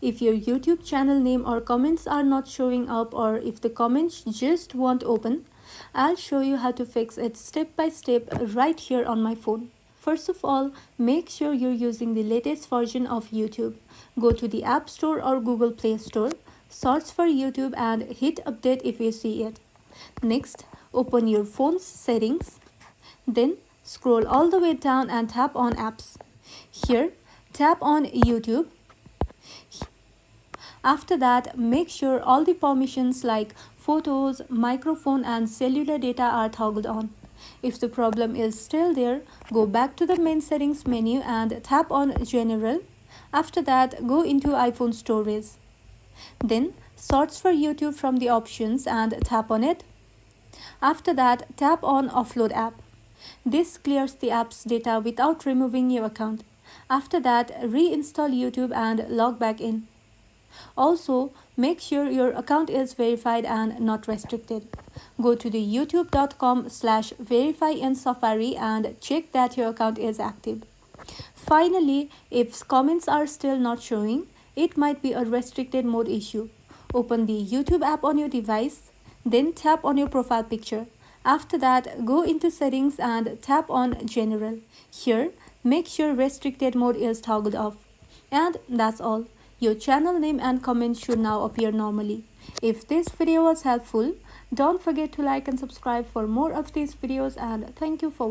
If your YouTube channel name or comments are not showing up, or if the comments just won't open, I'll show you how to fix it step by step right here on my phone. First of all, make sure you're using the latest version of YouTube. Go to the App Store or Google Play Store, search for YouTube and hit update if you see it. Next, open your phone's settings. Then scroll all the way down and tap on Apps. Here, tap on YouTube. After that, make sure all the permissions like photos, microphone and cellular data are toggled on. If the problem is still there, go back to the main settings menu and tap on General. After that, go into iPhone storage. Then search for YouTube from the options and tap on it. After that, tap on Offload App. This clears the app's data without removing your account. After that, reinstall YouTube and log back in. Also, make sure your account is verified and not restricted. Go to the youtube.com/verify in Safari and check that your account is active. Finally, if comments are still not showing, it might be a restricted mode issue. Open the YouTube app on your device, then tap on your profile picture. After that, go into settings and tap on General. Here, make sure restricted mode is toggled off. And that's all. Your channel name and comments should now appear normally. If this video was helpful, don't forget to like and subscribe for more of these videos, and thank you for watching.